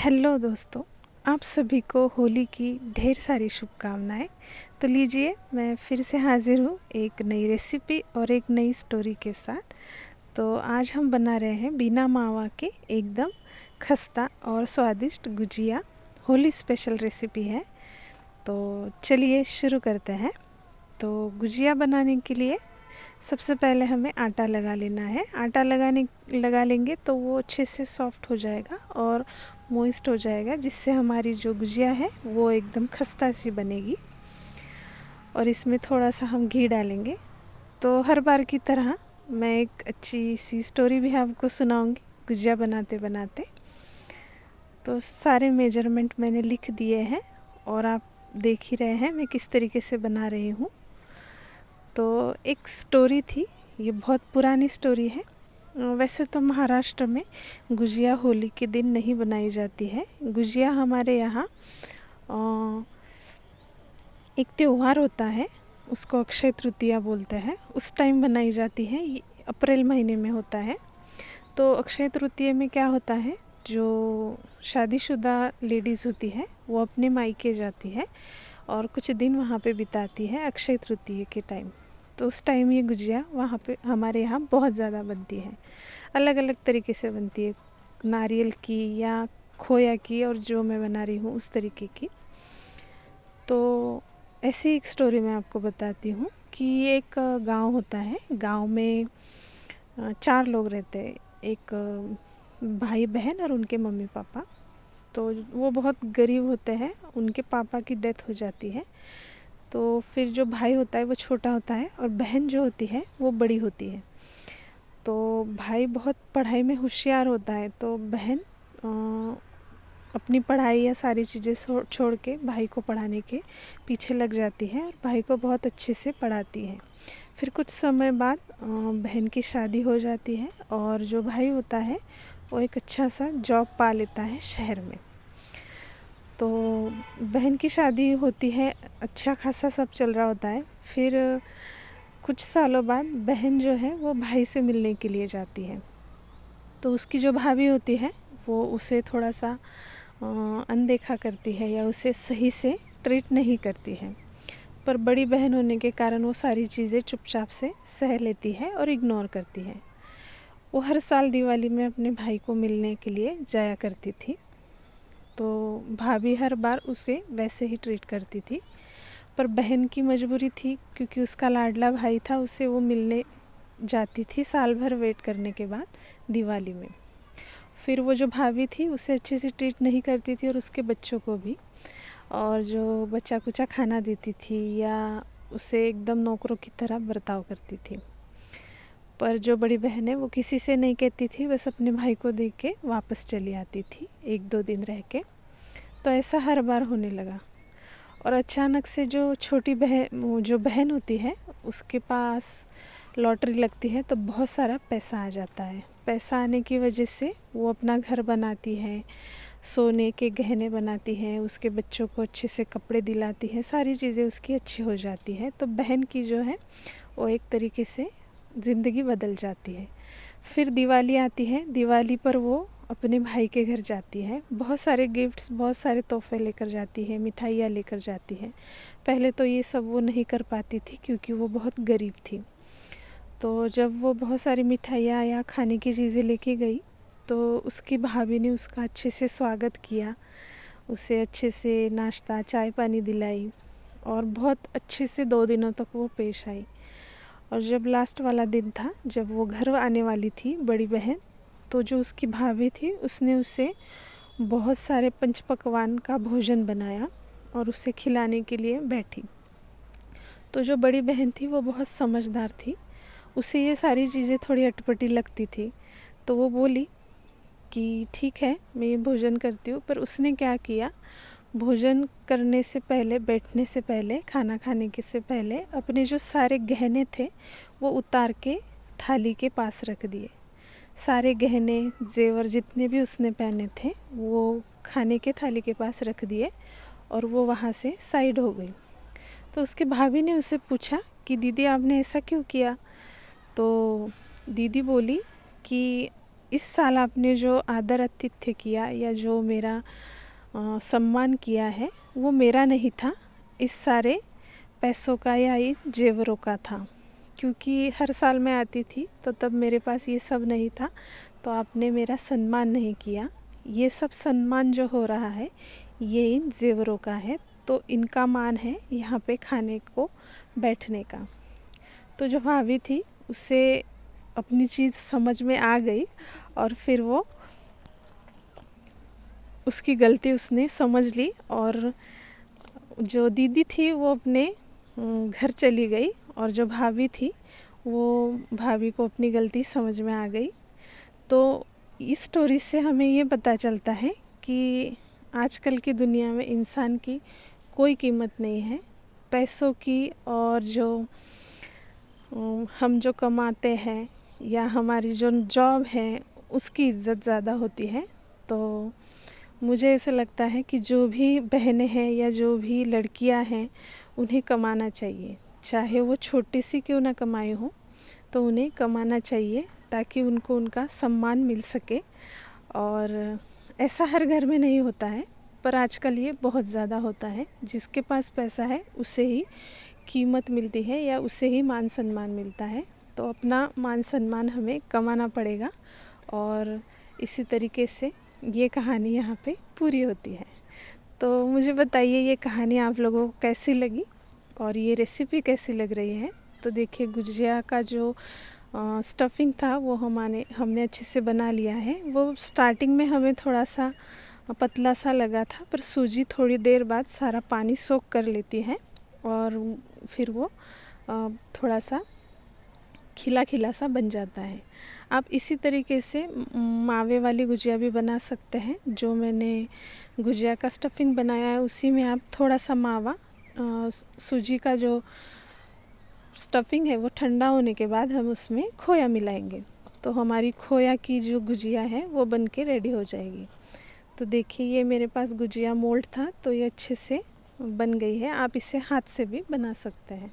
Hello दोस्तों, आप सभी को होली की ढेर सारी शुभकामनाएं। तो लीजिए, मैं फिर से हाजिर हूँ एक नई रेसिपी और एक नई स्टोरी के साथ। तो आज हम बना रहे हैं बिना मावा के एकदम खस्ता और स्वादिष्ट गुजिया। होली स्पेशल रेसिपी है। तो चलिए शुरू करते हैं। तो गुजिया बनाने के लिए सबसे पहले हमें आटा लगा लेना है। आटा लगा लेंगे तो वो अच्छे से सॉफ्ट हो जाएगा और मोइस्ट हो जाएगा, जिससे हमारी जो गुजिया है वो एकदम खस्ता सी बनेगी। और इसमें थोड़ा सा हम घी डालेंगे। तो हर बार की तरह मैं एक अच्छी सी स्टोरी भी आपको सुनाऊंगी गुजिया बनाते बनाते। तो सारे मेजरमेंट मैंने लिख दिए हैं और आप देख ही रहे हैं मैं किस तरीके से बना रही हूँ। तो एक स्टोरी थी, ये बहुत पुरानी स्टोरी है। वैसे तो महाराष्ट्र में गुजिया होली के दिन नहीं बनाई जाती है। गुजिया हमारे यहाँ एक त्योहार होता है, उसको अक्षय तृतीया बोलते हैं, उस टाइम बनाई जाती है। ये अप्रैल महीने में होता है। तो अक्षय तृतीया में क्या होता है, जो शादीशुदा लेडीज़ होती है वो अपने मायके जाती है और कुछ दिन वहाँ पे बिताती है अक्षय तृतीया के टाइम। तो उस टाइम ये गुजिया वहाँ पे हमारे यहाँ बहुत ज़्यादा बनती है। अलग अलग तरीके से बनती है, नारियल की या खोया की, और जो मैं बना रही हूँ उस तरीके की। तो ऐसी एक स्टोरी मैं आपको बताती हूँ कि एक गांव होता है। गांव में 4 लोग रहते हैं, एक भाई बहन और उनके मम्मी पापा। तो वो बहुत गरीब होते हैं, उनके पापा की डेथ हो जाती है। तो फिर जो भाई होता है वो छोटा होता है और बहन जो होती है वो बड़ी होती है। तो भाई बहुत पढ़ाई में होशियार होता है, तो बहन अपनी पढ़ाई या सारी चीज़ें छोड़ के भाई को पढ़ाने के पीछे लग जाती है और भाई को बहुत अच्छे से पढ़ाती है। फिर कुछ समय बाद बहन की शादी हो जाती है और जो भाई होता है वो एक अच्छा सा जॉब पा लेता है शहर में। तो बहन की शादी होती है, अच्छा खासा सब चल रहा होता है। फिर कुछ सालों बाद बहन जो है वो भाई से मिलने के लिए जाती है। तो उसकी जो भाभी होती है वो उसे थोड़ा सा अनदेखा करती है या उसे सही से ट्रीट नहीं करती है। पर बड़ी बहन होने के कारण वो सारी चीज़ें चुपचाप से सह लेती है और इग्नोर करती है। वो हर साल दिवाली में अपने भाई को मिलने के लिए जाया करती थी। तो भाभी हर बार उसे वैसे ही ट्रीट करती थी। पर बहन की मजबूरी थी, क्योंकि उसका लाडला भाई था, उसे वो मिलने जाती थी साल भर वेट करने के बाद दिवाली में। फिर वो जो भाभी थी उसे अच्छे से ट्रीट नहीं करती थी और उसके बच्चों को भी। और जो बच्चा कुचा खाना देती थी या उसे एकदम नौकरों की तरह बर्ताव करती थी। पर जो बड़ी बहन है वो किसी से नहीं कहती थी, बस अपने भाई को देख के वापस चली आती थी 1-2 दिन रह के। तो ऐसा हर बार होने लगा। और अचानक से जो छोटी बहन, वो जो बहन होती है उसके पास लॉटरी लगती है, तो बहुत सारा पैसा आ जाता है। पैसा आने की वजह से वो अपना घर बनाती है, सोने के गहने बनाती है, उसके बच्चों को अच्छे से कपड़े दिलाती है, सारी चीज़ें उसकी अच्छी हो जाती है। तो बहन की जो है वो एक तरीके से ज़िंदगी बदल जाती है। फिर दिवाली आती है, दिवाली पर वो अपने भाई के घर जाती है, बहुत सारे गिफ्ट्स, बहुत सारे तोहफे लेकर जाती है, मिठाइयाँ लेकर जाती है। पहले तो ये सब वो नहीं कर पाती थी क्योंकि वो बहुत गरीब थी। तो जब वो बहुत सारी मिठाइयाँ या खाने की चीज़ें लेके गई, तो उसकी भाभी ने उसका अच्छे से स्वागत किया, उसे अच्छे से नाश्ता चाय पानी दिलाई और बहुत अच्छे से 2 दिनों तक वो पेश आई। और जब लास्ट वाला दिन था, जब वो घर आने वाली थी बड़ी बहन, तो जो उसकी भाभी थी उसने उसे बहुत सारे पंचपकवान का भोजन बनाया और उसे खिलाने के लिए बैठी। तो जो बड़ी बहन थी वो बहुत समझदार थी, उसे ये सारी चीज़ें थोड़ी अटपटी लगती थी। तो वो बोली कि ठीक है, मैं ये भोजन करती हूँ। पर उसने क्या किया, भोजन करने से पहले, बैठने से पहले, खाना खाने के से पहले अपने जो सारे गहने थे वो उतार के थाली के पास रख दिए। सारे गहने जेवर जितने भी उसने पहने थे वो खाने के थाली के पास रख दिए और वो वहाँ से साइड हो गई। तो उसके भाभी ने उसे पूछा कि दीदी आपने ऐसा क्यों किया। तो दीदी बोली कि इस साल आपने जो आदर आतिथ्य किया या जो मेरा सम्मान किया है वो मेरा नहीं था, इस सारे पैसों का या इन जेवरों का था। क्योंकि हर साल मैं आती थी तो तब मेरे पास ये सब नहीं था, तो आपने मेरा सम्मान नहीं किया। ये सब सम्मान जो हो रहा है ये इन जेवरों का है, तो इनका मान है यहाँ पे खाने को बैठने का। तो जो भाभी थी उससे अपनी चीज़ समझ में आ गई और फिर वो उसकी गलती उसने समझ ली और जो दीदी थी वो अपने घर चली गई और जो भाभी थी वो भाभी को अपनी गलती समझ में आ गई। तो इस स्टोरी से हमें ये पता चलता है कि आजकल की दुनिया में इंसान की कोई कीमत नहीं है, पैसों की और जो हम जो कमाते हैं या हमारी जो जॉब है उसकी इज़्ज़त ज़्यादा होती है। तो मुझे ऐसा लगता है कि जो भी बहनें हैं या जो भी लड़कियां हैं उन्हें कमाना चाहिए, चाहे वो छोटी सी क्यों ना कमाई हो, तो उन्हें कमाना चाहिए ताकि उनको उनका सम्मान मिल सके। और ऐसा हर घर में नहीं होता है, पर आजकल ये बहुत ज़्यादा होता है। जिसके पास पैसा है उसे ही कीमत मिलती है या उसे ही मान सम्मान मिलता है। तो अपना मान सम्मान हमें कमाना पड़ेगा और इसी तरीके से ये कहानी यहाँ पे पूरी होती है। तो मुझे बताइए ये कहानी आप लोगों को कैसी लगी और ये रेसिपी कैसी लग रही है। तो देखिए गुजिया का जो स्टफिंग था वो हमने अच्छे से बना लिया है। वो स्टार्टिंग में हमें थोड़ा सा पतला सा लगा था, पर सूजी थोड़ी देर बाद सारा पानी सोख कर लेती है और फिर वो थोड़ा सा खिला खिला सा बन जाता है। आप इसी तरीके से मावे वाली गुजिया भी बना सकते हैं। जो मैंने गुजिया का स्टफिंग बनाया है उसी में आप थोड़ा सा मावा, सूजी का जो स्टफिंग है वो ठंडा होने के बाद हम उसमें खोया मिलाएंगे, तो हमारी खोया की जो गुजिया है वो बन के रेडी हो जाएगी। तो देखिए ये मेरे पास गुजिया मोल्ड था तो ये अच्छे से बन गई है। आप इसे हाथ से भी बना सकते हैं।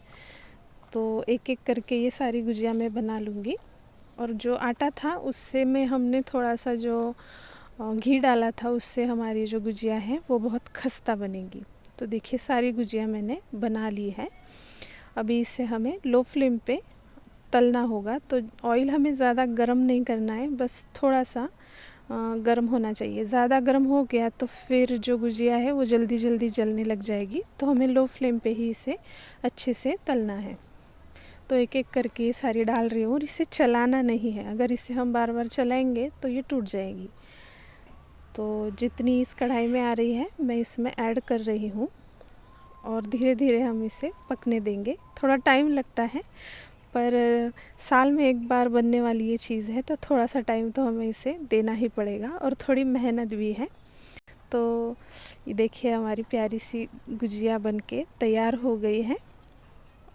तो एक एक करके ये सारी गुजिया मैं बना लूँगी। और जो आटा था उससे में हमने थोड़ा सा जो घी डाला था, उससे हमारी जो गुजिया है वो बहुत खस्ता बनेगी। तो देखिए सारी गुजिया मैंने बना ली है। अभी इसे हमें लो फ्लेम पे तलना होगा। तो ऑयल हमें ज़्यादा गर्म नहीं करना है, बस थोड़ा सा गर्म होना चाहिए। ज़्यादा गर्म हो गया तो फिर जो गुजिया है वो जल्दी जल्दी जलने लग जाएगी। तो हमें लो फ्लेम पे ही इसे अच्छे से तलना है। तो एक एक करके ये सारी डाल रही हूँ और इसे चलाना नहीं है, अगर इसे हम बार बार चलाएंगे तो ये टूट जाएगी। तो जितनी इस कढ़ाई में आ रही है मैं इसमें ऐड कर रही हूँ और धीरे धीरे हम इसे पकने देंगे। थोड़ा टाइम लगता है, पर साल में एक बार बनने वाली ये चीज़ है तो थोड़ा सा टाइम तो हमें इसे देना ही पड़ेगा और थोड़ी मेहनत भी है। तो ये देखिए हमारी प्यारी सी गुजिया बनके तैयार हो गई है।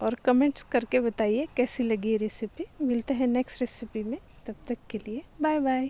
और कमेंट्स करके बताइए कैसी लगी ये रेसिपी। मिलते हैं नेक्स्ट रेसिपी में, तब तक के लिए बाय बाय।